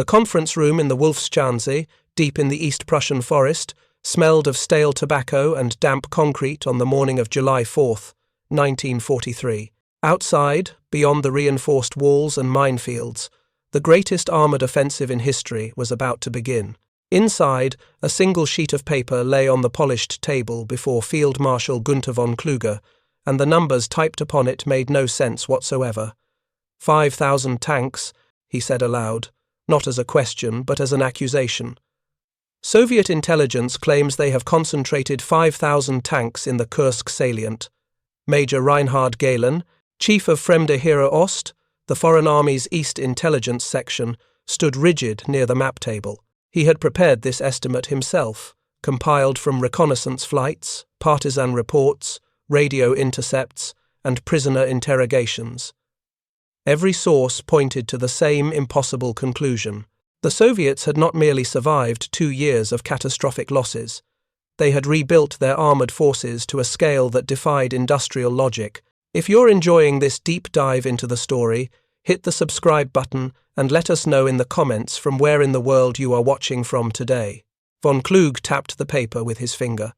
The conference room in the Wolfschanze, deep in the East Prussian forest, smelled of stale tobacco and damp concrete on the morning of July 4th, 1943. Outside, beyond the reinforced walls and minefields, the greatest armoured offensive in history was about to begin. Inside, a single sheet of paper lay on the polished table before Field Marshal Gunther von Kluge, and the numbers typed upon it made no sense whatsoever. 5,000 tanks, he said aloud, not as a question but as an accusation. Soviet intelligence claims they have concentrated 5,000 tanks in the Kursk salient. Major Reinhard Gehlen, chief of Fremde Heere Ost, the Foreign Army's East Intelligence Section, stood rigid near the map table. He had prepared this estimate himself, compiled from reconnaissance flights, partisan reports, radio intercepts, and prisoner interrogations. Every source pointed to the same impossible conclusion. The Soviets had not merely survived 2 years of catastrophic losses. They had rebuilt their armoured forces to a scale that defied industrial logic. If you're enjoying this deep dive into the story, hit the subscribe button and let us know in the comments from where in the world you are watching from today. Von Kluge tapped the paper with his finger.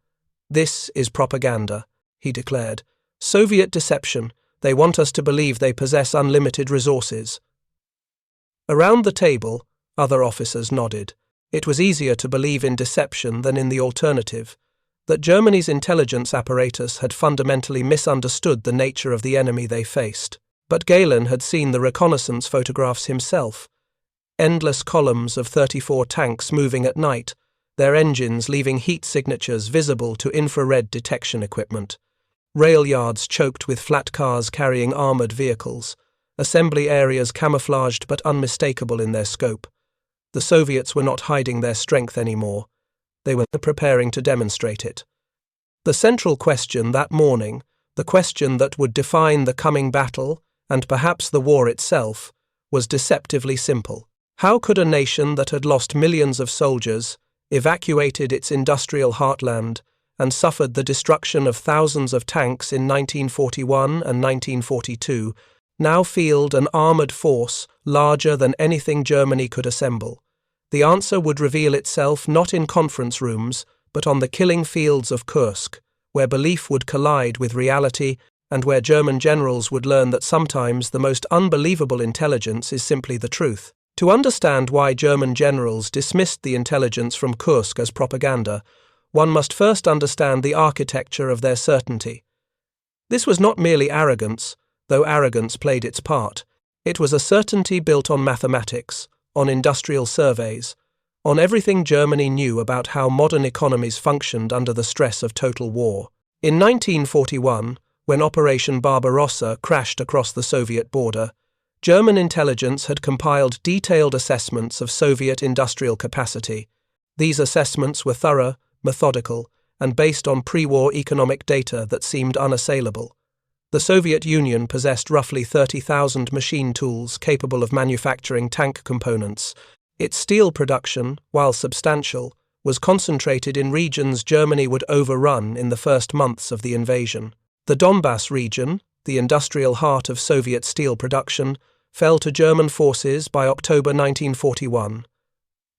"This is propaganda," he declared. "Soviet deception. They want us to believe they possess unlimited resources." Around the table, other officers nodded. It was easier to believe in deception than in the alternative, that Germany's intelligence apparatus had fundamentally misunderstood the nature of the enemy they faced. But Gehlen had seen the reconnaissance photographs himself. Endless columns of 34 tanks moving at night, their engines leaving heat signatures visible to infrared detection equipment. Rail yards choked with flat cars carrying armoured vehicles, assembly areas camouflaged but unmistakable in their scope. The Soviets were not hiding their strength anymore. They were preparing to demonstrate it. The central question that morning, the question that would define the coming battle, and perhaps the war itself, was deceptively simple. How could a nation that had lost millions of soldiers, evacuated its industrial heartland, and suffered the destruction of thousands of tanks in 1941 and 1942, now field an armoured force larger than anything Germany could assemble? The answer would reveal itself not in conference rooms, but on the killing fields of Kursk, where belief would collide with reality and where German generals would learn that sometimes the most unbelievable intelligence is simply the truth. To understand why German generals dismissed the intelligence from Kursk as propaganda, one must first understand the architecture of their certainty. This was not merely arrogance, though arrogance played its part. It was a certainty built on mathematics, on industrial surveys, on everything Germany knew about how modern economies functioned under the stress of total war. In 1941, when Operation Barbarossa crashed across the Soviet border, German intelligence had compiled detailed assessments of Soviet industrial capacity. These assessments were thorough, methodical, and based on pre-war economic data that seemed unassailable. The Soviet Union possessed roughly 30,000 machine tools capable of manufacturing tank components. Its steel production, while substantial, was concentrated in regions Germany would overrun in the first months of the invasion. The Donbass region, the industrial heart of Soviet steel production, fell to German forces by October 1941.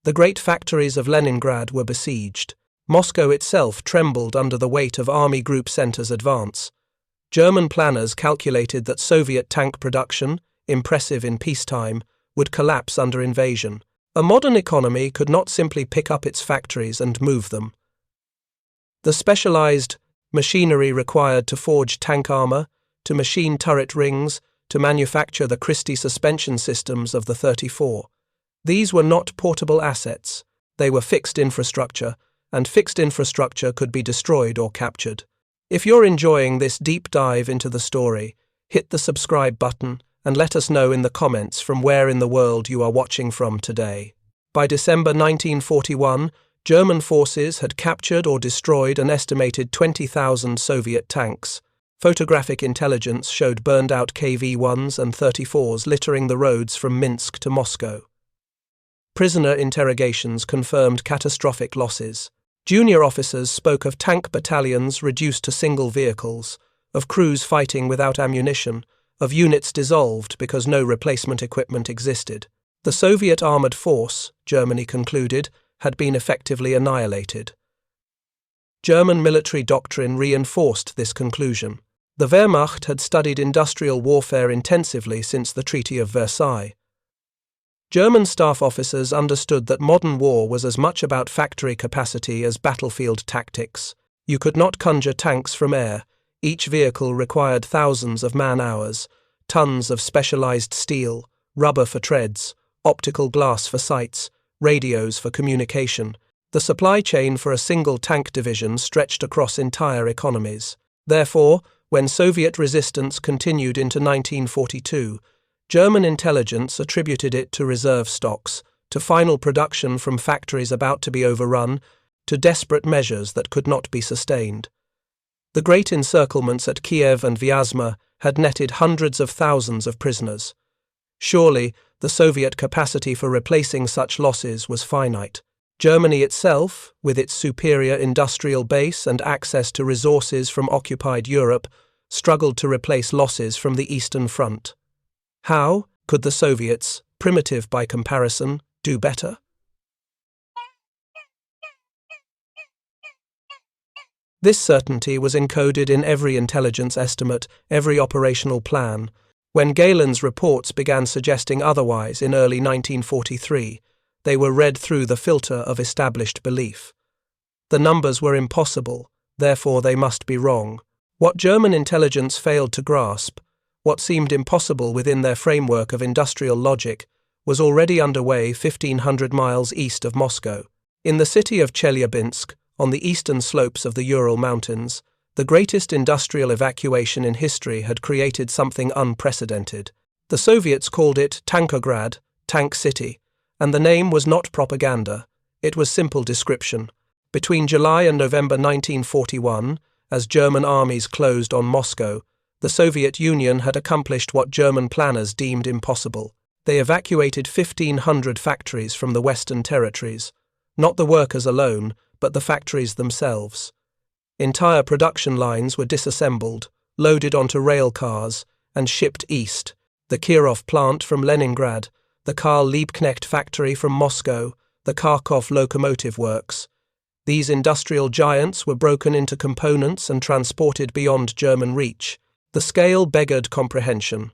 The great factories of Leningrad were besieged. Moscow itself trembled under the weight of Army Group Center's advance. German planners calculated that Soviet tank production, impressive in peacetime, would collapse under invasion. A modern economy could not simply pick up its factories and move them. The specialized machinery required to forge tank armor, to machine turret rings, to manufacture the Christie suspension systems of the 34. These were not portable assets. They were fixed infrastructure, and fixed infrastructure could be destroyed or captured. If you're enjoying this deep dive into the story, hit the subscribe button and let us know in the comments from where in the world you are watching from today. By December 1941, German forces had captured or destroyed an estimated 20,000 Soviet tanks. Photographic intelligence showed burned-out KV-1s and 34s littering the roads from Minsk to Moscow. Prisoner interrogations confirmed catastrophic losses. Junior officers spoke of tank battalions reduced to single vehicles, of crews fighting without ammunition, of units dissolved because no replacement equipment existed. The Soviet armoured force, Germany concluded, had been effectively annihilated. German military doctrine reinforced this conclusion. The Wehrmacht had studied industrial warfare intensively since the Treaty of Versailles. German staff officers understood that modern war was as much about factory capacity as battlefield tactics. You could not conjure tanks from air. Each vehicle required thousands of man-hours, tons of specialized steel, rubber for treads, optical glass for sights, radios for communication. The supply chain for a single tank division stretched across entire economies. Therefore, when Soviet resistance continued into 1942, German intelligence attributed it to reserve stocks, to final production from factories about to be overrun, to desperate measures that could not be sustained. The great encirclements at Kiev and Vyazma had netted hundreds of thousands of prisoners. Surely, the Soviet capacity for replacing such losses was finite. Germany itself, with its superior industrial base and access to resources from occupied Europe, struggled to replace losses from the Eastern Front. How could the Soviets, primitive by comparison, do better? This certainty was encoded in every intelligence estimate, every operational plan. When Galen's reports began suggesting otherwise in early 1943, they were read through the filter of established belief. The numbers were impossible, therefore they must be wrong. What German intelligence failed to grasp, what seemed impossible within their framework of industrial logic, was already underway 1,500 miles east of Moscow. In the city of Chelyabinsk, on the eastern slopes of the Ural Mountains, the greatest industrial evacuation in history had created something unprecedented. The Soviets called it Tankograd, Tank City, and the name was not propaganda, it was simple description. Between July and November 1941, as German armies closed on Moscow, the Soviet Union had accomplished what German planners deemed impossible. They evacuated 1,500 factories from the Western territories, not the workers alone, but the factories themselves. Entire production lines were disassembled, loaded onto rail cars, and shipped east. The Kirov plant from Leningrad, the Karl Liebknecht factory from Moscow, the Kharkov locomotive works. These industrial giants were broken into components and transported beyond German reach. The scale beggared comprehension.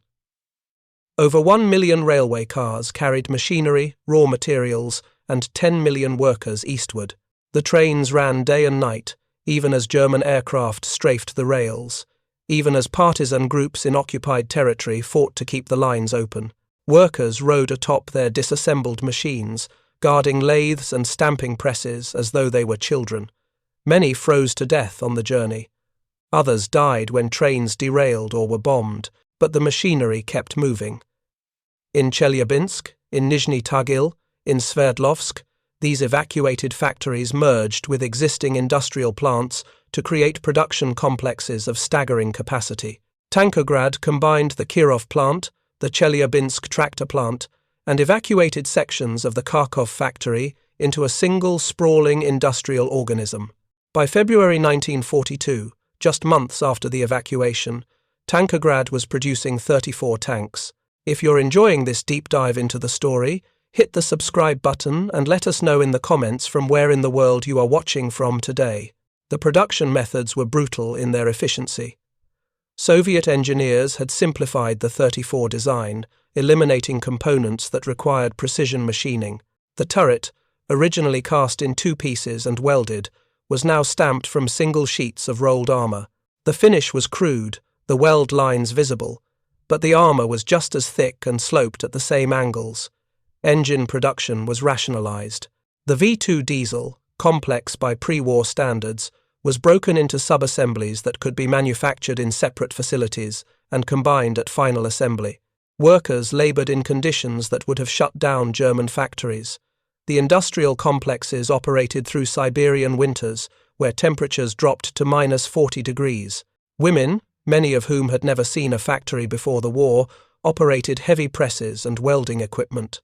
Over 1 million railway cars carried machinery, raw materials, and 10 million workers eastward. The trains ran day and night, even as German aircraft strafed the rails, even as partisan groups in occupied territory fought to keep the lines open. Workers rode atop their disassembled machines, guarding lathes and stamping presses as though they were children. Many froze to death on the journey. Others died when trains derailed or were bombed, but the machinery kept moving. In Chelyabinsk, in Nizhny Tagil, in Sverdlovsk, these evacuated factories merged with existing industrial plants to create production complexes of staggering capacity. Tankograd combined the Kirov plant, the Chelyabinsk tractor plant, and evacuated sections of the Kharkov factory into a single sprawling industrial organism. By February 1942, just months after the evacuation, Tankograd was producing 34 tanks. If you're enjoying this deep dive into the story, hit the subscribe button and let us know in the comments from where in the world you are watching from today. The production methods were brutal in their efficiency. Soviet engineers had simplified the 34 design, eliminating components that required precision machining. The turret, originally cast in 2 pieces and welded, was now stamped from single sheets of rolled armor. The finish was crude, the weld lines visible, but the armor was just as thick and sloped at the same angles. Engine production was rationalized. The V2 diesel, complex by pre-war standards, was broken into sub-assemblies that could be manufactured in separate facilities and combined at final assembly. Workers labored in conditions that would have shut down German factories. The industrial complexes operated through Siberian winters, where temperatures dropped to -40 degrees. Women, many of whom had never seen a factory before the war, operated heavy presses and welding equipment.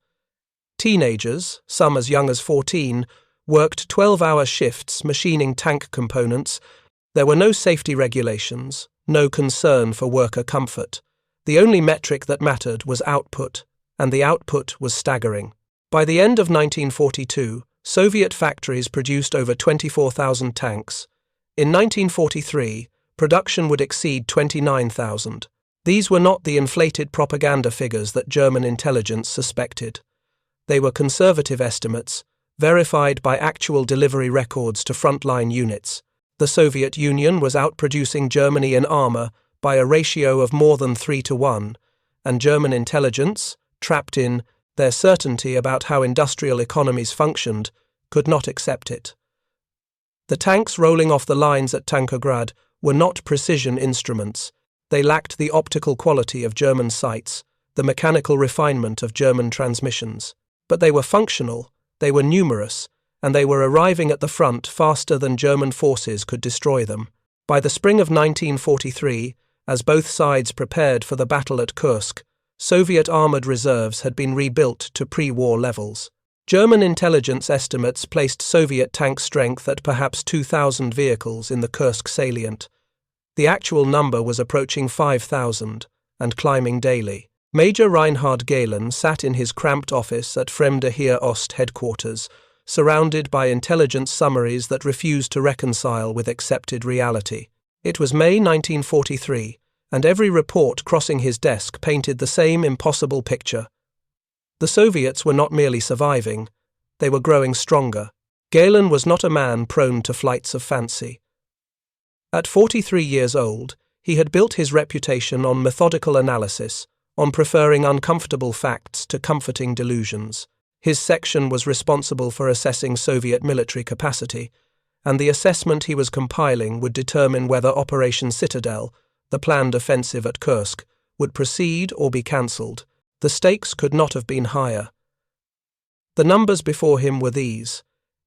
Teenagers, some as young as 14, worked 12-hour shifts machining tank components. There were no safety regulations, no concern for worker comfort. The only metric that mattered was output. and the output was staggering. By the end of 1942, Soviet factories produced over 24,000 tanks. In 1943, production would exceed 29,000. These were not the inflated propaganda figures that German intelligence suspected. They were conservative estimates, verified by actual delivery records to frontline units. The Soviet Union was outproducing Germany in armor by a ratio of more than 3-1, and German intelligence, trapped in their certainty about how industrial economies functioned, could not accept it. The tanks rolling off the lines at Tankograd were not precision instruments. They lacked the optical quality of German sights, the mechanical refinement of German transmissions. But they were functional, they were numerous, and they were arriving at the front faster than German forces could destroy them. By the spring of 1943, as both sides prepared for the battle at Kursk, Soviet armored reserves had been rebuilt to pre-war levels. German intelligence estimates placed Soviet tank strength at perhaps 2,000 vehicles in the Kursk salient. The actual number was approaching 5,000 and climbing daily. Major Reinhard Gehlen sat in his cramped office at Fremde Heer Ost headquarters, surrounded by intelligence summaries that refused to reconcile with accepted reality. It was May 1943, and every report crossing his desk painted the same impossible picture. The Soviets were not merely surviving, they were growing stronger. Gehlen was not a man prone to flights of fancy. At 43 years old, he had built his reputation on methodical analysis, on preferring uncomfortable facts to comforting delusions. His section was responsible for assessing Soviet military capacity, and the assessment he was compiling would determine whether Operation Citadel, the planned offensive at Kursk, would proceed or be cancelled. The stakes could not have been higher. The numbers before him were these.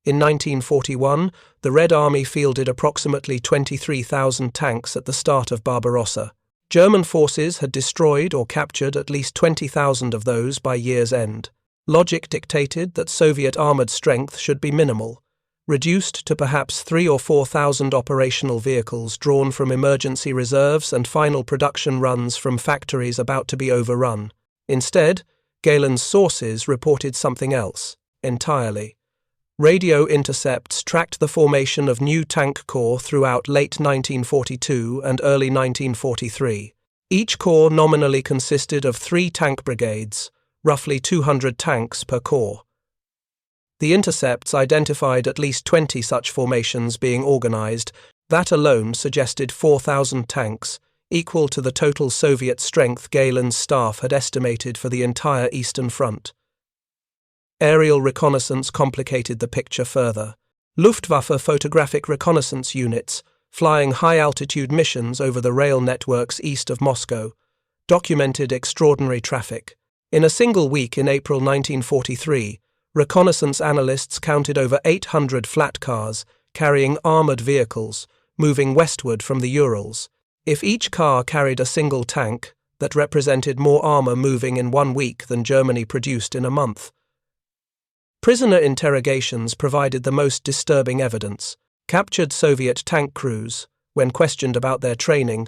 In 1941, the Red Army fielded approximately 23,000 tanks at the start of Barbarossa. German forces had destroyed or captured at least 20,000 of those by year's end. Logic dictated that Soviet armored strength should be minimal, reduced to perhaps 3,000 or 4,000 operational vehicles drawn from emergency reserves and final production runs from factories about to be overrun. Instead, Gehlen's sources reported something else, entirely. Radio intercepts tracked the formation of new tank corps throughout late 1942 and early 1943. Each corps nominally consisted of 3 tank brigades, roughly 200 tanks per corps. The intercepts identified at least 20 such formations being organized. That alone suggested 4,000 tanks, equal to the total Soviet strength Gehlen's staff had estimated for the entire Eastern Front. Aerial reconnaissance complicated the picture further. Luftwaffe photographic reconnaissance units, flying high-altitude missions over the rail networks east of Moscow, documented extraordinary traffic. In a single week in April 1943, reconnaissance analysts counted over 800 flat cars carrying armored vehicles moving westward from the Urals. If each car carried a single tank, that represented more armor moving in 1 week than Germany produced in a month. Prisoner interrogations provided the most disturbing evidence. Captured Soviet tank crews, when questioned about their training,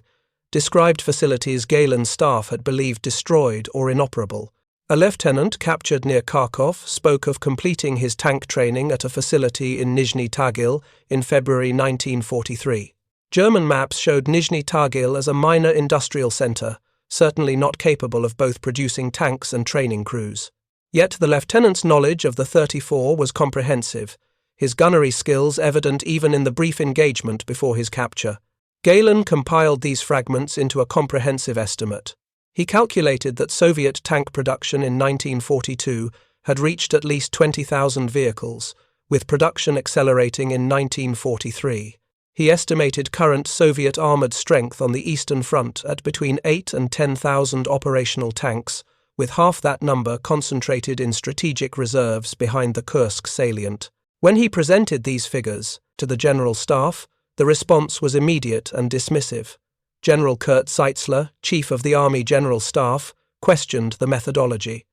described facilities Gehlen's staff had believed destroyed or inoperable. A lieutenant captured near Kharkov spoke of completing his tank training at a facility in Nizhny Tagil in February 1943. German maps showed Nizhny Tagil as a minor industrial center, certainly not capable of both producing tanks and training crews. Yet the lieutenant's knowledge of the 34 was comprehensive, his gunnery skills evident even in the brief engagement before his capture. Gehlen compiled these fragments into a comprehensive estimate. He calculated that Soviet tank production in 1942 had reached at least 20,000 vehicles, with production accelerating in 1943. He estimated current Soviet armored strength on the Eastern Front at between 8,000 and 10,000 operational tanks, with half that number concentrated in strategic reserves behind the Kursk salient. When he presented these figures to the General Staff, the response was immediate and dismissive. General Kurt Seitzler, Chief of the Army General Staff, questioned the methodology.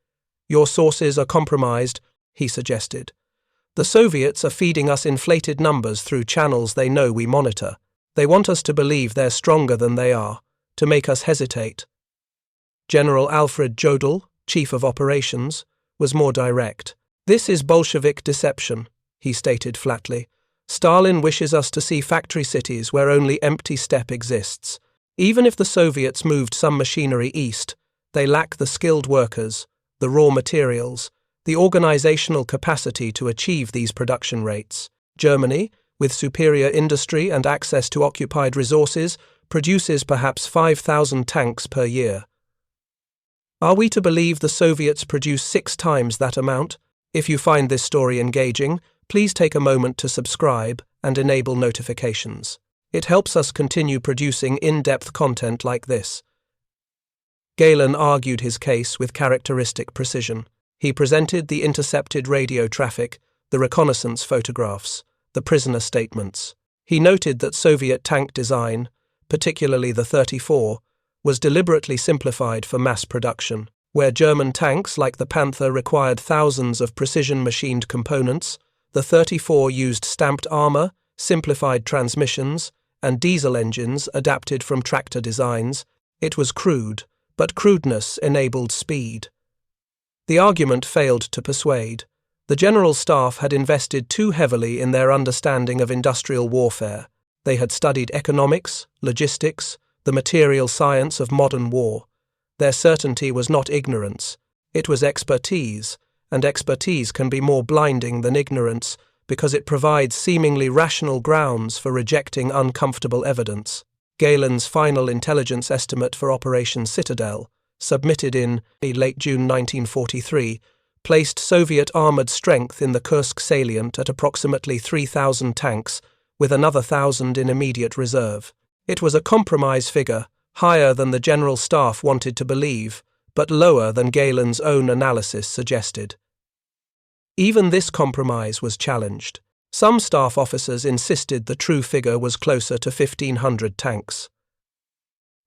"Your sources are compromised," he suggested. "The Soviets are feeding us inflated numbers through channels they know we monitor. They want us to believe they're stronger than they are, to make us hesitate." General Alfred Jodl, chief of operations, was more direct. "This is Bolshevik deception," he stated flatly. "Stalin wishes us to see factory cities where only empty steppe exists. Even if the Soviets moved some machinery east, they lack the skilled workers, the raw materials, the organizational capacity to achieve these production rates. Germany, with superior industry and access to occupied resources, produces perhaps 5,000 tanks per year. Are we to believe the Soviets produce 6 times that amount? If you find this story engaging, please take a moment to subscribe and enable notifications. It helps us continue producing in-depth content like this." Galen argued his case with characteristic precision. He presented the intercepted radio traffic, the reconnaissance photographs, the prisoner statements. He noted that Soviet tank design, particularly the 34, was deliberately simplified for mass production. Where German tanks like the Panzer required thousands of precision-machined components, the 34 used stamped armor, simplified transmissions, and diesel engines adapted from tractor designs. It was crude, but crudeness enabled speed. The argument failed to persuade. The General Staff had invested too heavily in their understanding of industrial warfare. They had studied economics, logistics, the material science of modern war. Their certainty was not ignorance, it was expertise, and expertise can be more blinding than ignorance because it provides seemingly rational grounds for rejecting uncomfortable evidence. Galen's final intelligence estimate for Operation Citadel, submitted in late June 1943, placed Soviet armoured strength in the Kursk salient at approximately 3,000 tanks, with another 1,000 in immediate reserve. It was a compromise figure, higher than the General Staff wanted to believe, but lower than Galen's own analysis suggested. Even this compromise was challenged. Some staff officers insisted the true figure was closer to 1,500 tanks.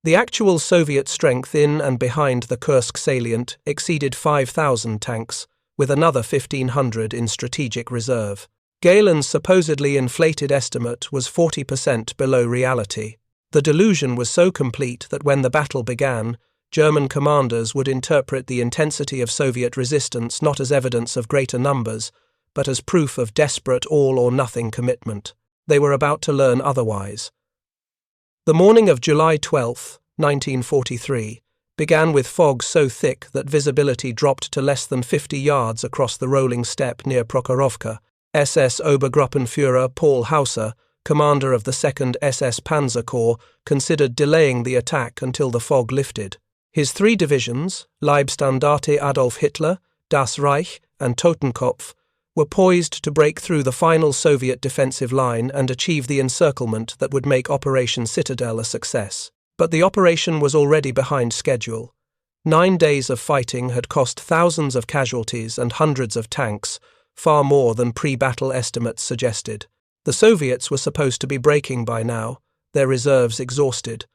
The actual Soviet strength in and behind the Kursk salient exceeded 5,000 tanks, with another 1,500 in strategic reserve. Galen's supposedly inflated estimate was 40% below reality. The delusion was so complete that when the battle began, German commanders would interpret the intensity of Soviet resistance not as evidence of greater numbers, but as proof of desperate all-or-nothing commitment. They were about to learn otherwise. The morning of July 12, 1943, began with fog so thick that visibility dropped to less than 50 yards across the rolling steppe near Prokhorovka. SS Obergruppenführer Paul Hauser, commander of the 2nd SS Panzer Corps, considered delaying the attack until the fog lifted. His 3 divisions, Leibstandarte Adolf Hitler, Das Reich, and Totenkopf, were poised to break through the final Soviet defensive line and achieve the encirclement that would make Operation Citadel a success. But the operation was already behind schedule. 9 days of fighting had cost thousands of casualties and hundreds of tanks, far more than pre-battle estimates suggested. The Soviets were supposed to be breaking by now, their reserves exhausted.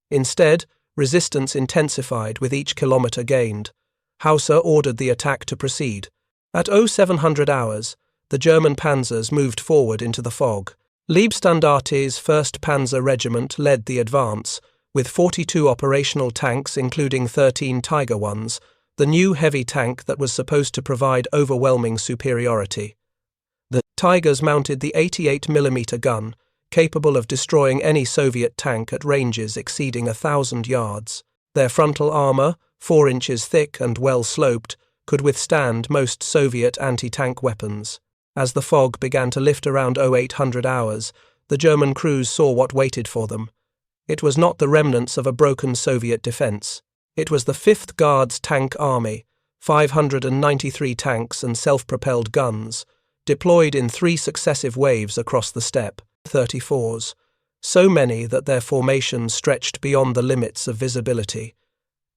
Instead, resistance intensified with each kilometre gained. Hauser ordered the attack to proceed. At 0700 hours, the German panzers moved forward into the fog. Leibstandarte's 1st Panzer Regiment led the advance, with 42 operational tanks including 13 Tiger ones, the new heavy tank that was supposed to provide overwhelming superiority. The Tigers mounted the 88mm gun, capable of destroying any Soviet tank at ranges exceeding 1,000 yards. Their frontal armour, 4 inches thick and well sloped, could withstand most Soviet anti-tank weapons. As the fog began to lift around 0800 hours, the German crews saw what waited for them. It was not the remnants of a broken Soviet defence. It was the 5th Guards Tank Army, 593 tanks and self-propelled guns, deployed in 3 successive waves across the steppe, 34s, so many that their formation stretched beyond the limits of visibility.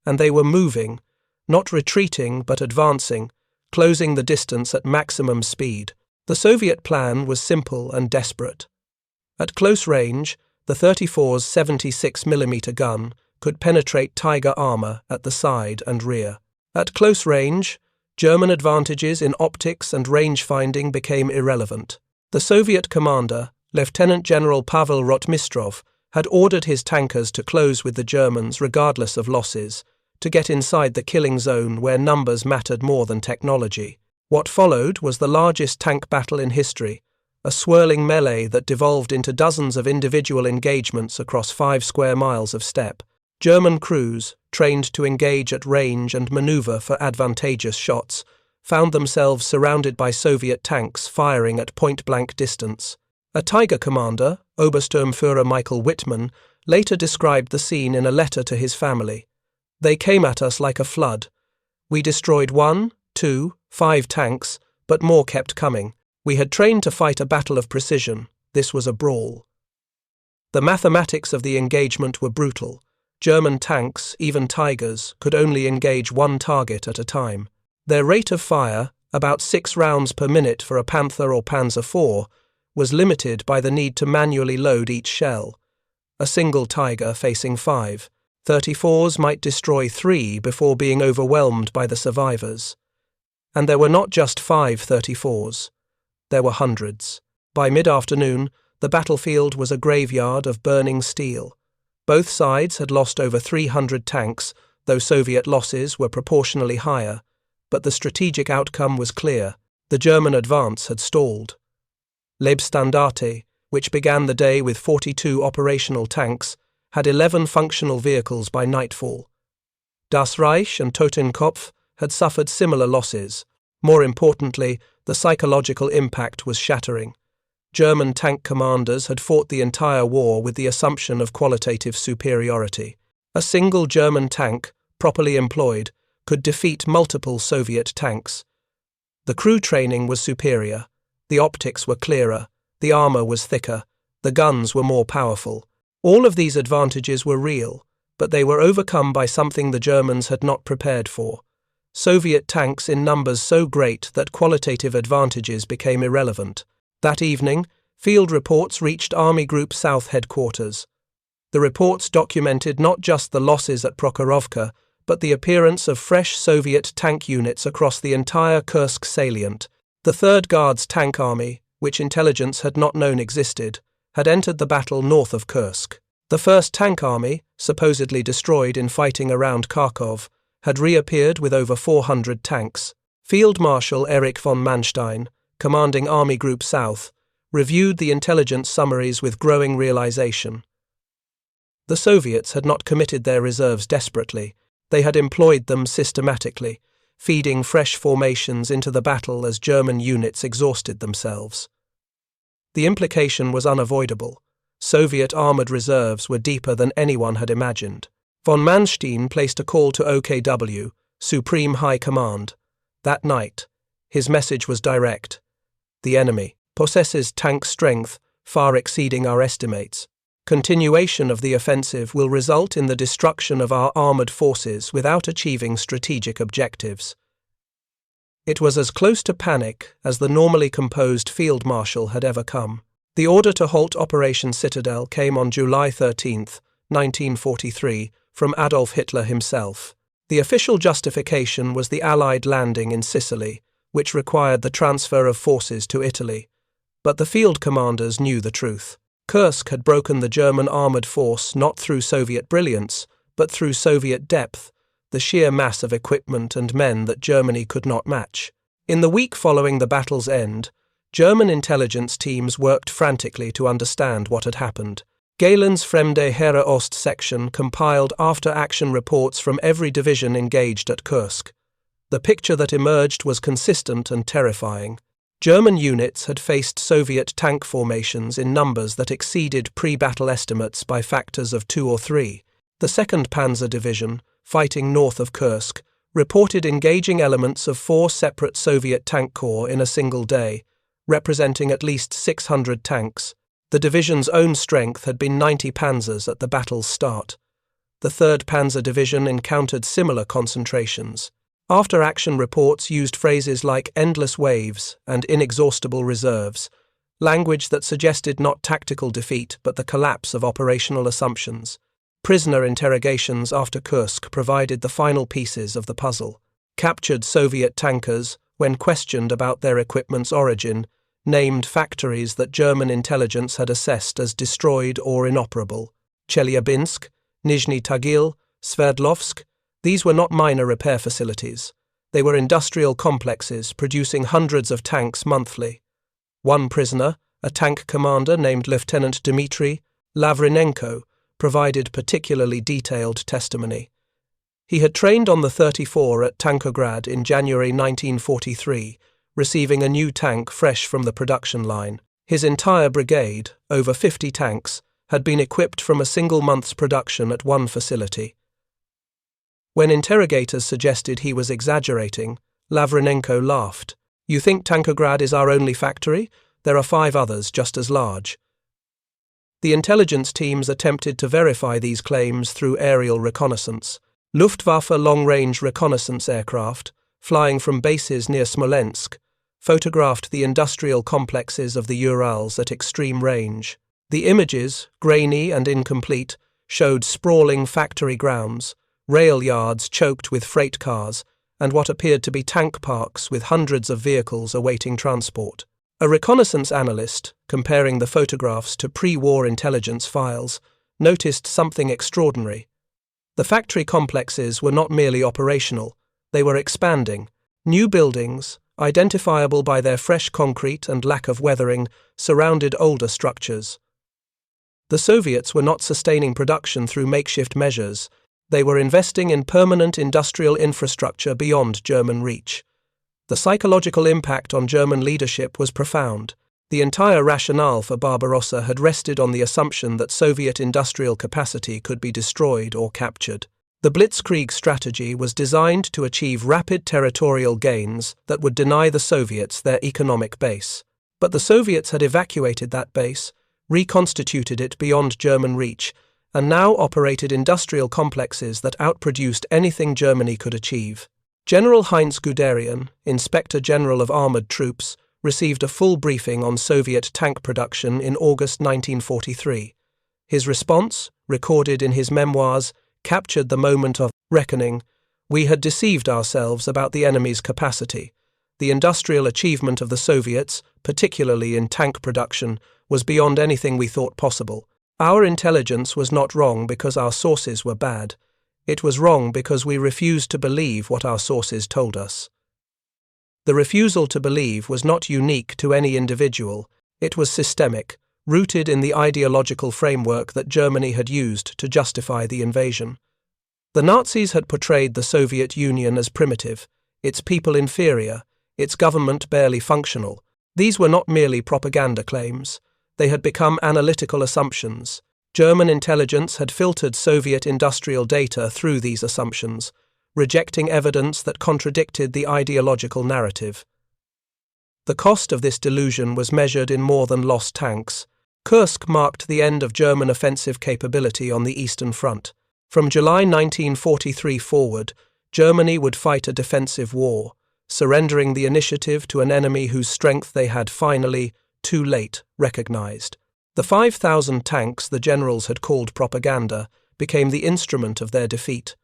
And they were moving, not retreating but advancing, closing the distance at maximum speed. The Soviet plan was simple and desperate. At close range, the 34's 76mm gun could penetrate Tiger armour at the side and rear. At close range, German advantages in optics and range-finding became irrelevant. The Soviet commander, Lieutenant General Pavel Rotmistrov, had ordered his tankers to close with the Germans regardless of losses, to get inside the killing zone where numbers mattered more than technology. What followed was the largest tank battle in history, a swirling melee that devolved into dozens of individual engagements across 5 square miles of steppe. German crews, trained to engage at range and maneuver for advantageous shots, found themselves surrounded by Soviet tanks firing at point-blank distance. A Tiger commander, Obersturmführer Michael Wittmann, later described the scene in a letter to his family. "They came at us like a flood. We destroyed 1, 2, 5 tanks, but more kept coming. We had trained to fight a battle of precision. This was a brawl." The mathematics of the engagement were brutal. German tanks, even Tigers, could only engage 1 target at a time. Their rate of fire, about 6 rounds per minute for a Panther or Panzer IV, was limited by the need to manually load each shell. A single Tiger facing 5. 34s might destroy 3 before being overwhelmed by the survivors. And there were not just 5 34s. There were hundreds. By mid-afternoon, the battlefield was a graveyard of burning steel. Both sides had lost over 300 tanks, though Soviet losses were proportionally higher, but the strategic outcome was clear. The German advance had stalled. Leibstandarte, which began the day with 42 operational tanks, had 11 functional vehicles by nightfall. Das Reich and Totenkopf had suffered similar losses. More importantly, the psychological impact was shattering. German tank commanders had fought the entire war with the assumption of qualitative superiority. A single German tank, properly employed, could defeat multiple Soviet tanks. The crew training was superior, the optics were clearer, the armor was thicker, the guns were more powerful. All of these advantages were real, but they were overcome by something the Germans had not prepared for. Soviet tanks in numbers so great that qualitative advantages became irrelevant. That evening, field reports reached Army Group South headquarters. The reports documented not just the losses at Prokhorovka, but the appearance of fresh Soviet tank units across the entire Kursk salient. The 3rd Guards Tank Army, which intelligence had not known existed, had entered the battle north of Kursk. The 1st Tank Army, supposedly destroyed in fighting around Kharkov, had reappeared with over 400 tanks. Field Marshal Erich von Manstein, commanding Army Group South, reviewed the intelligence summaries with growing realization. The Soviets had not committed their reserves desperately. They had employed them systematically, feeding fresh formations into the battle as German units exhausted themselves. The implication was unavoidable. Soviet armored reserves were deeper than anyone had imagined. Von Manstein placed a call to OKW, Supreme High Command. That night, his message was direct. The enemy possesses tank strength far exceeding our estimates. Continuation of the offensive will result in the destruction of our armored forces without achieving strategic objectives. It was as close to panic as the normally composed field marshal had ever come. The order to halt Operation Citadel came on July 13, 1943, from Adolf Hitler himself. The official justification was the Allied landing in Sicily, which required the transfer of forces to Italy. But the field commanders knew the truth. Kursk had broken the German armoured force not through Soviet brilliance, but through Soviet depth, the sheer mass of equipment and men that Germany could not match. In the week following the battle's end, German intelligence teams worked frantically to understand what had happened. Galen's Fremde Heere Ost section compiled after-action reports from every division engaged at Kursk. The picture that emerged was consistent and terrifying. German units had faced Soviet tank formations in numbers that exceeded pre-battle estimates by factors of 2 or 3. The 2nd Panzer Division, fighting north of Kursk, reported engaging elements of 4 separate Soviet tank corps in a single day, representing at least 600 tanks. The division's own strength had been 90 panzers at the battle's start. The 3rd Panzer Division encountered similar concentrations. After-action reports used phrases like endless waves and inexhaustible reserves, language that suggested not tactical defeat but the collapse of operational assumptions. Prisoner interrogations after Kursk provided the final pieces of the puzzle. Captured Soviet tankers, when questioned about their equipment's origin, named factories that German intelligence had assessed as destroyed or inoperable. Chelyabinsk, Nizhny Tagil, Sverdlovsk. These were not minor repair facilities. They were industrial complexes producing hundreds of tanks monthly. One prisoner, a tank commander named Lieutenant Dmitry Lavrinenko, provided particularly detailed testimony. He had trained on the 34 at Tankograd in January 1943, receiving a new tank fresh from the production line. His entire brigade, over 50 tanks, had been equipped from a single month's production at one facility. When interrogators suggested he was exaggerating, Lavrinenko laughed. "You think Tankograd is our only factory? There are 5 others just as large." The intelligence teams attempted to verify these claims through aerial reconnaissance. Luftwaffe long-range reconnaissance aircraft, flying from bases near Smolensk, photographed the industrial complexes of the Urals at extreme range. The images, grainy and incomplete, showed sprawling factory grounds, rail yards choked with freight cars, and what appeared to be tank parks with hundreds of vehicles awaiting transport. A reconnaissance analyst, comparing the photographs to pre-war intelligence files, noticed something extraordinary. The factory complexes were not merely operational, they were expanding. New buildings, identifiable by their fresh concrete and lack of weathering, surrounded older structures. The Soviets were not sustaining production through makeshift measures. They were investing in permanent industrial infrastructure beyond German reach. The psychological impact on German leadership was profound. The entire rationale for Barbarossa had rested on the assumption that Soviet industrial capacity could be destroyed or captured. The Blitzkrieg strategy was designed to achieve rapid territorial gains that would deny the Soviets their economic base. But the Soviets had evacuated that base, reconstituted it beyond German reach, and now operated industrial complexes that outproduced anything Germany could achieve. General Heinz Guderian, Inspector General of Armored Troops, received a full briefing on Soviet tank production in August 1943. His response, recorded in his memoirs, captured the moment of reckoning. "We had deceived ourselves about the enemy's capacity. The industrial achievement of the Soviets, particularly in tank production, was beyond anything we thought possible. Our intelligence was not wrong because our sources were bad. It was wrong because we refused to believe what our sources told us." The refusal to believe was not unique to any individual. It was systemic, rooted in the ideological framework that Germany had used to justify the invasion. The Nazis had portrayed the Soviet Union as primitive, its people inferior, its government barely functional. These were not merely propaganda claims. They had become analytical assumptions. German intelligence had filtered Soviet industrial data through these assumptions, rejecting evidence that contradicted the ideological narrative. The cost of this delusion was measured in more than lost tanks. Kursk marked the end of German offensive capability on the Eastern Front. From July 1943 forward, Germany would fight a defensive war, surrendering the initiative to an enemy whose strength they had finally, too late, recognized. The 5,000 tanks the generals had called propaganda became the instrument of their defeat.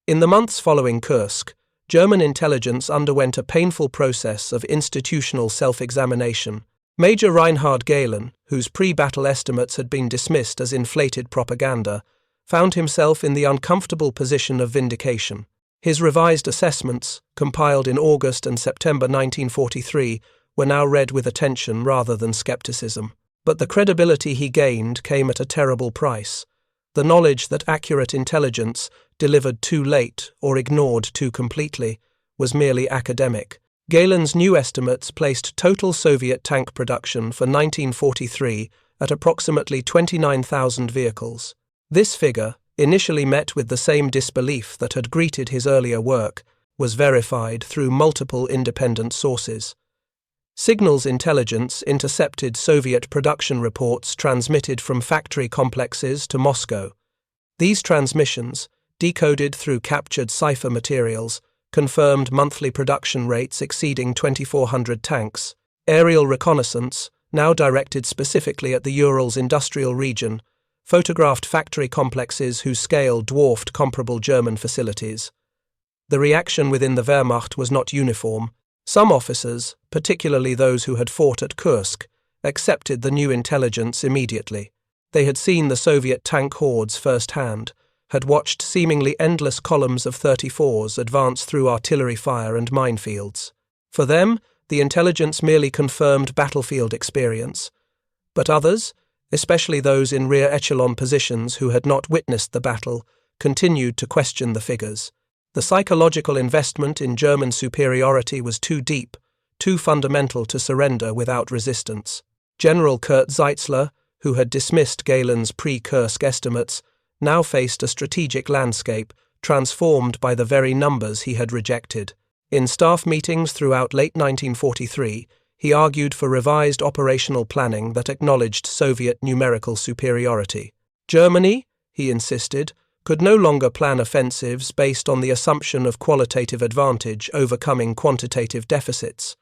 In the months following Kursk, German intelligence underwent a painful process of institutional self-examination. Major Reinhard Gehlen, whose pre-battle estimates had been dismissed as inflated propaganda, found himself in the uncomfortable position of vindication. His revised assessments, compiled in August and September 1943, were now read with attention rather than skepticism. But the credibility he gained came at a terrible price. The knowledge that accurate intelligence, delivered too late or ignored too completely, was merely academic. Gehlen's new estimates placed total Soviet tank production for 1943 at approximately 29,000 vehicles. This figure, initially met with the same disbelief that had greeted his earlier work, was verified through multiple independent sources. Signals intelligence intercepted Soviet production reports transmitted from factory complexes to Moscow. These transmissions, decoded through captured cipher materials, confirmed monthly production rates exceeding 2,400 tanks. Aerial reconnaissance, now directed specifically at the Urals industrial region, photographed factory complexes whose scale dwarfed comparable German facilities. The reaction within the Wehrmacht was not uniform. Some officers, particularly those who had fought at Kursk, accepted the new intelligence immediately. They had seen the Soviet tank hordes firsthand, had watched seemingly endless columns of 34s advance through artillery fire and minefields. For them, the intelligence merely confirmed battlefield experience. But others, especially those in rear echelon positions who had not witnessed the battle, continued to question the figures. The psychological investment in German superiority was too deep, too fundamental to surrender without resistance. General Kurt Zeitzler, who had dismissed Galen's pre-Kursk estimates, now faced a strategic landscape transformed by the very numbers he had rejected. In staff meetings throughout late 1943, he argued for revised operational planning that acknowledged Soviet numerical superiority. Germany, he insisted, could no longer plan offensives based on the assumption of qualitative advantage overcoming quantitative deficits.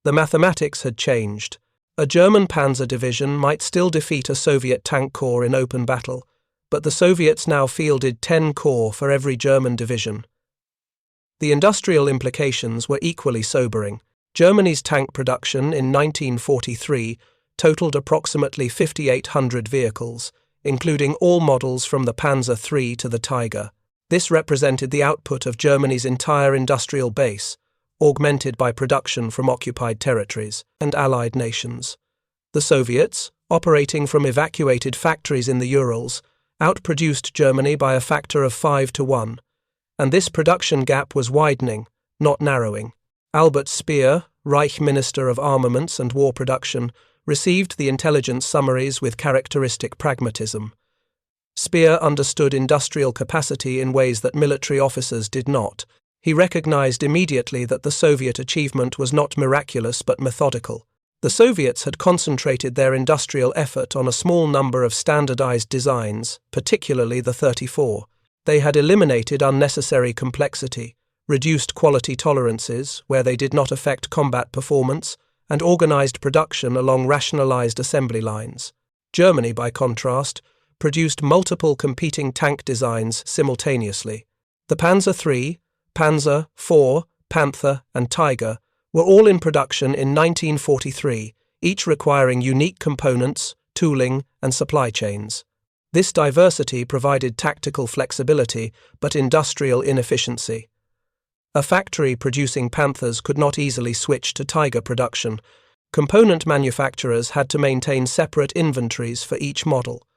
The mathematics had changed. A German Panzer division might still defeat a Soviet tank corps in open battle, but the Soviets now fielded 10 corps for every German division. The industrial implications were equally sobering. Germany's tank production in 1943 totaled approximately 5,800 vehicles, including all models from the Panzer III to the Tiger. This represented the output of Germany's entire industrial base, augmented by production from occupied territories and allied nations. The Soviets, operating from evacuated factories in the Urals, outproduced Germany by a factor of 5-1, and this production gap was widening, not narrowing. Albert Speer, Reich Minister of Armaments and War Production, received the intelligence summaries with characteristic pragmatism. Speer understood industrial capacity in ways that military officers did not. He recognized immediately that the Soviet achievement was not miraculous but methodical. The Soviets had concentrated their industrial effort on a small number of standardized designs, particularly the 34. They had eliminated unnecessary complexity, reduced quality tolerances where they did not affect combat performance, and organized production along rationalized assembly lines. Germany, by contrast, produced multiple competing tank designs simultaneously. The Panzer III, Panzer, IV, Panther, and Tiger were all in production in 1943, each requiring unique components, tooling, and supply chains. This diversity provided tactical flexibility but industrial inefficiency. A factory producing Panthers could not easily switch to Tiger production. Component manufacturers had to maintain separate inventories for each model.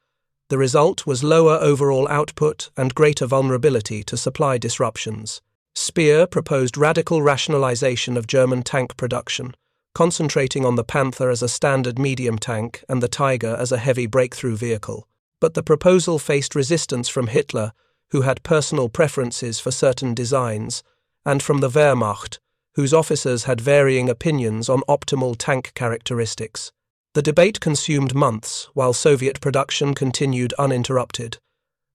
The result was lower overall output and greater vulnerability to supply disruptions. Speer proposed radical rationalization of German tank production, concentrating on the Panther as a standard medium tank and the Tiger as a heavy breakthrough vehicle. But the proposal faced resistance from Hitler, who had personal preferences for certain designs, and from the Wehrmacht, whose officers had varying opinions on optimal tank characteristics. The debate consumed months, while Soviet production continued uninterrupted.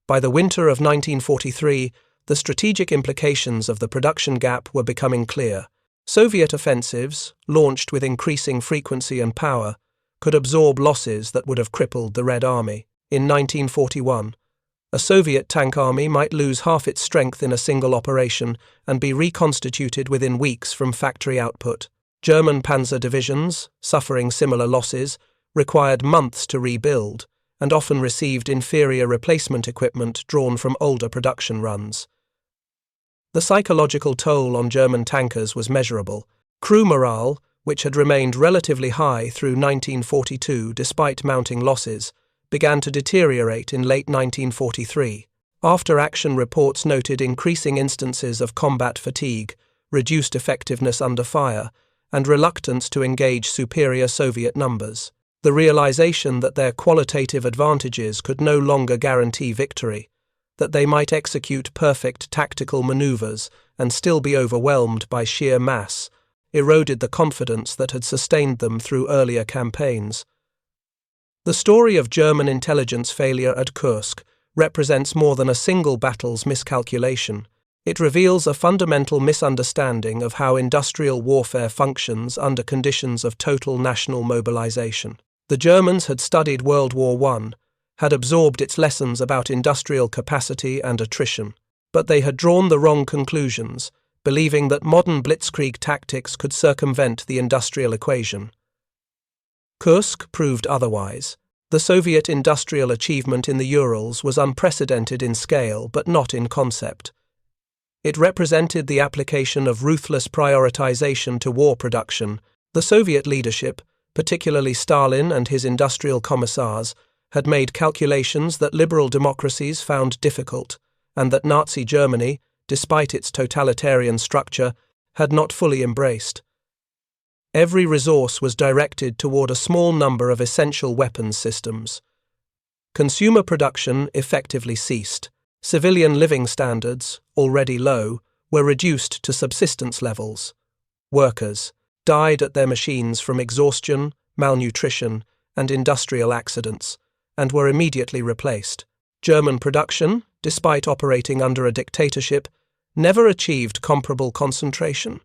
By the winter of 1943, the strategic implications of the production gap were becoming clear. Soviet offensives, launched with increasing frequency and power, could absorb losses that would have crippled the Red Army. In 1941, a Soviet tank army might lose half its strength in a single operation and be reconstituted within weeks from factory output. German panzer divisions, suffering similar losses, required months to rebuild and often received inferior replacement equipment drawn from older production runs. The psychological toll on German tankers was measurable. Crew morale, which had remained relatively high through 1942 despite mounting losses, began to deteriorate in late 1943. After-action reports noted increasing instances of combat fatigue, reduced effectiveness under fire, and reluctance to engage superior Soviet numbers. The realization that their qualitative advantages could no longer guarantee victory, that they might execute perfect tactical maneuvers and still be overwhelmed by sheer mass, eroded the confidence that had sustained them through earlier campaigns. The story of German intelligence failure at Kursk represents more than a single battle's miscalculation. It reveals a fundamental misunderstanding of how industrial warfare functions under conditions of total national mobilization. The Germans had studied World War I, had absorbed its lessons about industrial capacity and attrition, but they had drawn the wrong conclusions, believing that modern blitzkrieg tactics could circumvent the industrial equation. Kursk proved otherwise. The Soviet industrial achievement in the Urals was unprecedented in scale but not in concept. It represented the application of ruthless prioritization to war production. The Soviet leadership, particularly Stalin and his industrial commissars, had made calculations that liberal democracies found difficult, and that Nazi Germany, despite its totalitarian structure, had not fully embraced. Every resource was directed toward a small number of essential weapons systems. Consumer production effectively ceased. Civilian living standards, already low, were reduced to subsistence levels. Workers died at their machines from exhaustion, malnutrition, and industrial accidents, and were immediately replaced. German production, despite operating under a dictatorship, never achieved comparable concentration.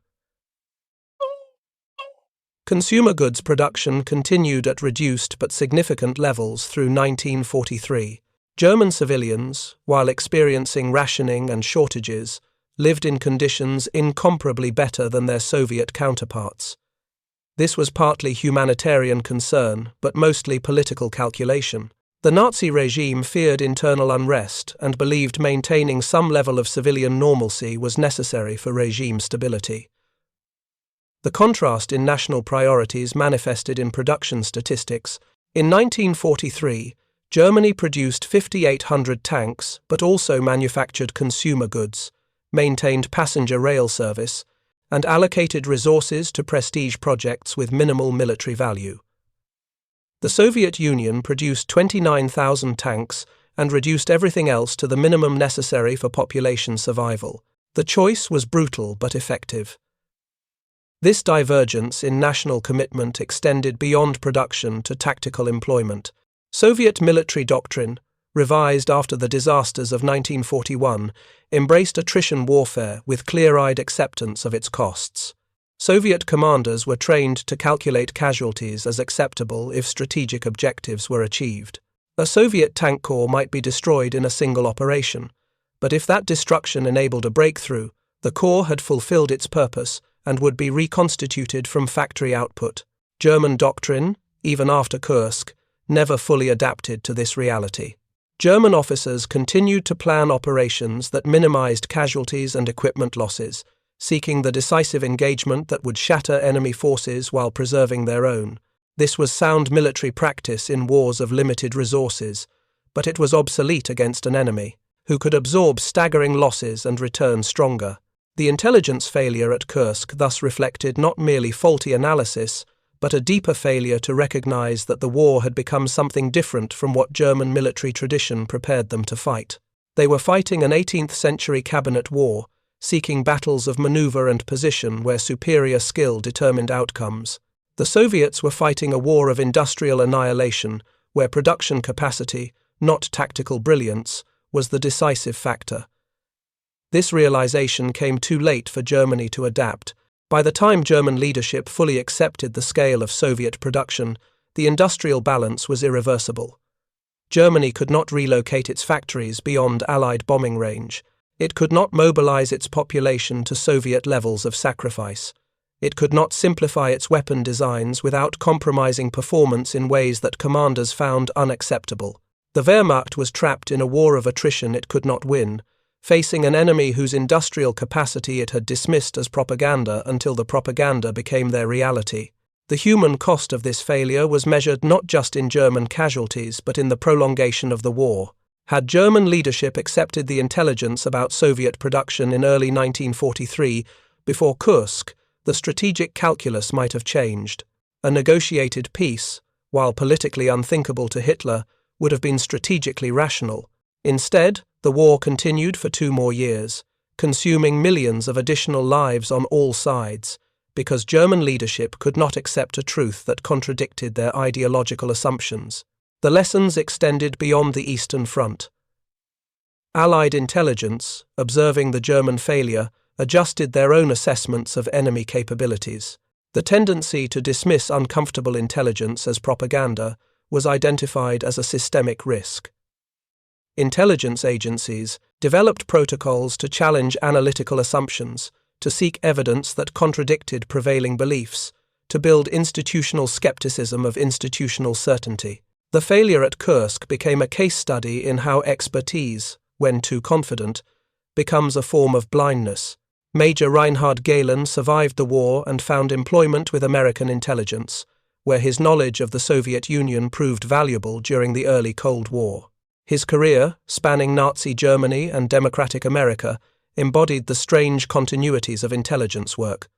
Consumer goods production continued at reduced but significant levels through 1943. German civilians, while experiencing rationing and shortages, lived in conditions incomparably better than their Soviet counterparts. This was partly humanitarian concern, but mostly political calculation. The Nazi regime feared internal unrest and believed maintaining some level of civilian normalcy was necessary for regime stability. The contrast in national priorities manifested in production statistics. In 1943, Germany produced 5,800 tanks but also manufactured consumer goods, maintained passenger rail service, and allocated resources to prestige projects with minimal military value. The Soviet Union produced 29,000 tanks and reduced everything else to the minimum necessary for population survival. The choice was brutal but effective. This divergence in national commitment extended beyond production to tactical employment. Soviet military doctrine, revised after the disasters of 1941, embraced attrition warfare with clear-eyed acceptance of its costs. Soviet commanders were trained to calculate casualties as acceptable if strategic objectives were achieved. A Soviet tank corps might be destroyed in a single operation, but if that destruction enabled a breakthrough, the corps had fulfilled its purpose and would be reconstituted from factory output. German doctrine, even after Kursk, never fully adapted to this reality. German officers continued to plan operations that minimized casualties and equipment losses, seeking the decisive engagement that would shatter enemy forces while preserving their own. This was sound military practice in wars of limited resources, but it was obsolete against an enemy who could absorb staggering losses and return stronger. The intelligence failure at Kursk thus reflected not merely faulty analysis, but a deeper failure to recognize that the war had become something different from what German military tradition prepared them to fight. They were fighting an 18th-century cabinet war, seeking battles of maneuver and position where superior skill determined outcomes. The Soviets were fighting a war of industrial annihilation, where production capacity, not tactical brilliance, was the decisive factor. This realization came too late for Germany to adapt. By the time German leadership fully accepted the scale of Soviet production, the industrial balance was irreversible. Germany could not relocate its factories beyond Allied bombing range. It could not mobilize its population to Soviet levels of sacrifice. It could not simplify its weapon designs without compromising performance in ways that commanders found unacceptable. The Wehrmacht was trapped in a war of attrition it could not win, facing an enemy whose industrial capacity it had dismissed as propaganda until the propaganda became their reality. The human cost of this failure was measured not just in German casualties but in the prolongation of the war. Had German leadership accepted the intelligence about Soviet production in early 1943, before Kursk, the strategic calculus might have changed. A negotiated peace, while politically unthinkable to Hitler, would have been strategically rational. Instead, the war continued for 2 more years, consuming millions of additional lives on all sides, because German leadership could not accept a truth that contradicted their ideological assumptions. The lessons extended beyond the Eastern Front. Allied intelligence, observing the German failure, adjusted their own assessments of enemy capabilities. The tendency to dismiss uncomfortable intelligence as propaganda was identified as a systemic risk. Intelligence agencies developed protocols to challenge analytical assumptions, to seek evidence that contradicted prevailing beliefs, to build institutional skepticism of institutional certainty. The failure at Kursk became a case study in how expertise, when too confident, becomes a form of blindness. Major Reinhard Gehlen survived the war and found employment with American intelligence, where his knowledge of the Soviet Union proved valuable during the early Cold War. His career, spanning Nazi Germany and democratic America, embodied the strange continuities of intelligence work.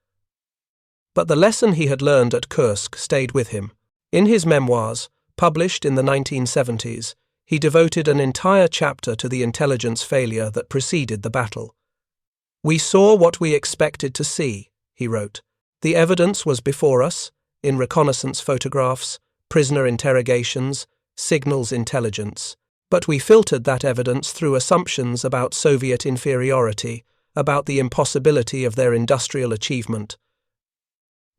But the lesson he had learned at Kursk stayed with him. In his memoirs, published in the 1970s, he devoted an entire chapter to the intelligence failure that preceded the battle. "We saw what we expected to see," he wrote. "The evidence was before us, in reconnaissance photographs, prisoner interrogations, signals intelligence. But we filtered that evidence through assumptions about Soviet inferiority, about the impossibility of their industrial achievement.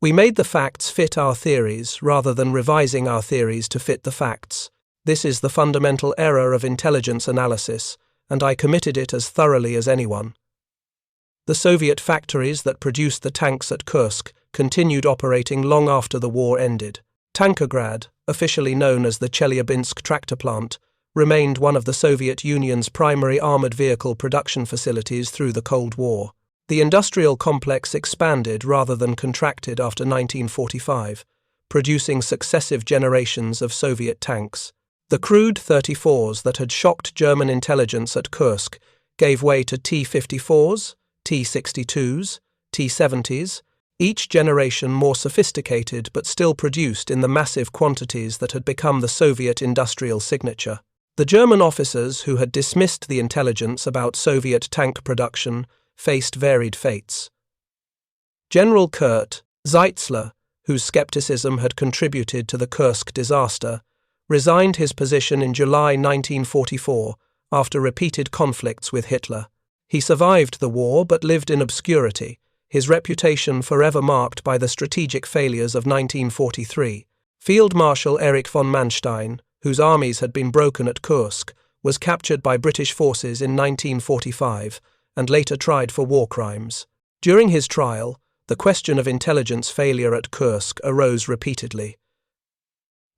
We made the facts fit our theories rather than revising our theories to fit the facts. This is the fundamental error of intelligence analysis, and I committed it as thoroughly as anyone." The Soviet factories that produced the tanks at Kursk continued operating long after the war ended. Tankergrad, officially known as the Chelyabinsk tractor plant, remained one of the Soviet Union's primary armored vehicle production facilities through the Cold War. The industrial complex expanded rather than contracted after 1945, producing successive generations of Soviet tanks. The crude 34s that had shocked German intelligence at Kursk gave way to T-54s, T-62s, T-70s, each generation more sophisticated but still produced in the massive quantities that had become the Soviet industrial signature. The German officers who had dismissed the intelligence about Soviet tank production faced varied fates. General Kurt Zeitzler, whose skepticism had contributed to the Kursk disaster, resigned his position in July 1944 after repeated conflicts with Hitler. He survived the war but lived in obscurity, his reputation forever marked by the strategic failures of 1943. Field Marshal Erich von Manstein, whose armies had been broken at Kursk, was captured by British forces in 1945 and later tried for war crimes. During his trial, the question of intelligence failure at Kursk arose repeatedly.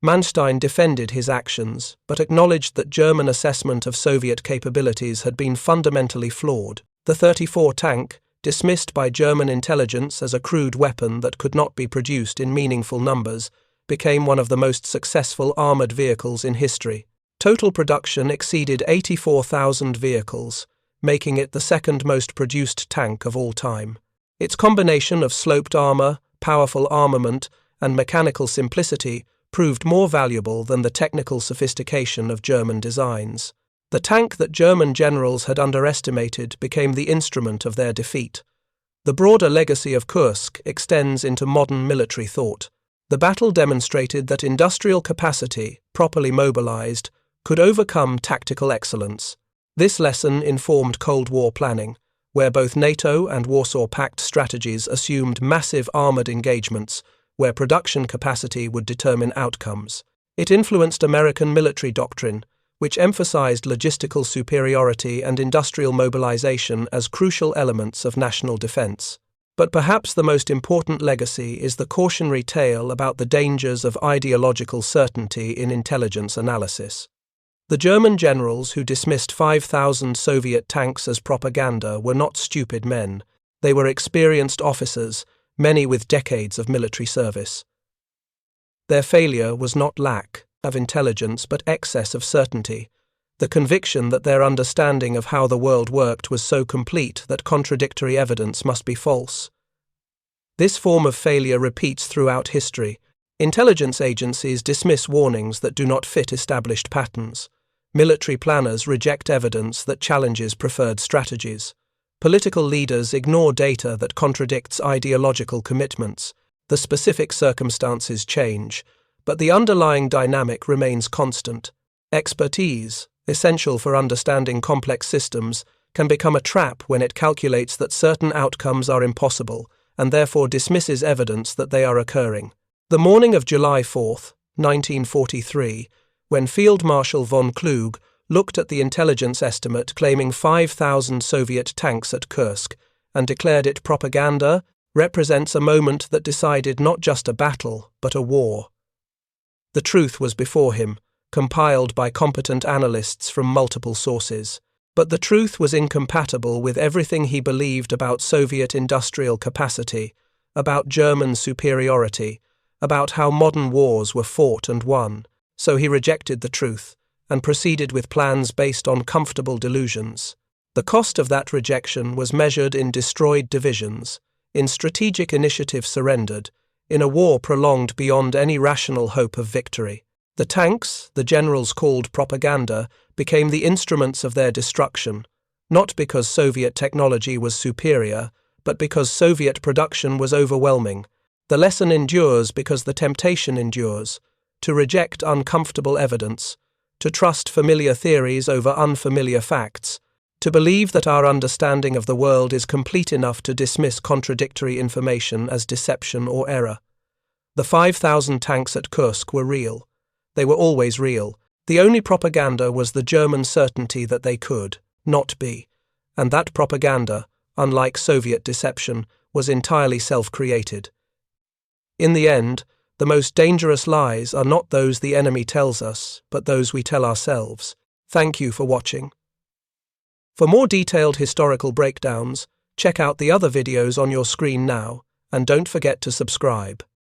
Manstein defended his actions, but acknowledged that German assessment of Soviet capabilities had been fundamentally flawed. The 34 tank, dismissed by German intelligence as a crude weapon that could not be produced in meaningful numbers, became one of the most successful armored vehicles in history. Total production exceeded 84,000 vehicles, making it the second most produced tank of all time. Its combination of sloped armor, powerful armament, and mechanical simplicity proved more valuable than the technical sophistication of German designs. The tank that German generals had underestimated became the instrument of their defeat. The broader legacy of Kursk extends into modern military thought. The battle demonstrated that industrial capacity, properly mobilized, could overcome tactical excellence. This lesson informed Cold War planning, where both NATO and Warsaw Pact strategies assumed massive armored engagements, where production capacity would determine outcomes. It influenced American military doctrine, which emphasized logistical superiority and industrial mobilization as crucial elements of national defense. But perhaps the most important legacy is the cautionary tale about the dangers of ideological certainty in intelligence analysis. The German generals who dismissed 5,000 Soviet tanks as propaganda were not stupid men. They were experienced officers, many with decades of military service. Their failure was not lack of intelligence but excess of certainty, the conviction that their understanding of how the world worked was so complete that contradictory evidence must be false. This form of failure repeats throughout history. Intelligence agencies dismiss warnings that do not fit established patterns. Military planners reject evidence that challenges preferred strategies. Political leaders ignore data that contradicts ideological commitments. The specific circumstances change, but the underlying dynamic remains constant. Expertise, essential for understanding complex systems, can become a trap when it calculates that certain outcomes are impossible and therefore dismisses evidence that they are occurring. The morning of July 4, 1943, when Field Marshal von Kluge looked at the intelligence estimate claiming 5,000 Soviet tanks at Kursk and declared it propaganda, represents a moment that decided not just a battle, but a war. The truth was before him, compiled by competent analysts from multiple sources. But the truth was incompatible with everything he believed about Soviet industrial capacity, about German superiority, about how modern wars were fought and won. So he rejected the truth and proceeded with plans based on comfortable delusions. The cost of that rejection was measured in destroyed divisions, in strategic initiative surrendered, in a war prolonged beyond any rational hope of victory. The tanks, the generals called propaganda, became the instruments of their destruction, not because Soviet technology was superior, but because Soviet production was overwhelming. The lesson endures because the temptation endures, to reject uncomfortable evidence, to trust familiar theories over unfamiliar facts, to believe that our understanding of the world is complete enough to dismiss contradictory information as deception or error. The 5,000 tanks at Kursk were real. They were always real. The only propaganda was the German certainty that they could not be. And that propaganda, unlike Soviet deception, was entirely self-created. In the end, the most dangerous lies are not those the enemy tells us, but those we tell ourselves. Thank you for watching. For more detailed historical breakdowns, check out the other videos on your screen now, and don't forget to subscribe.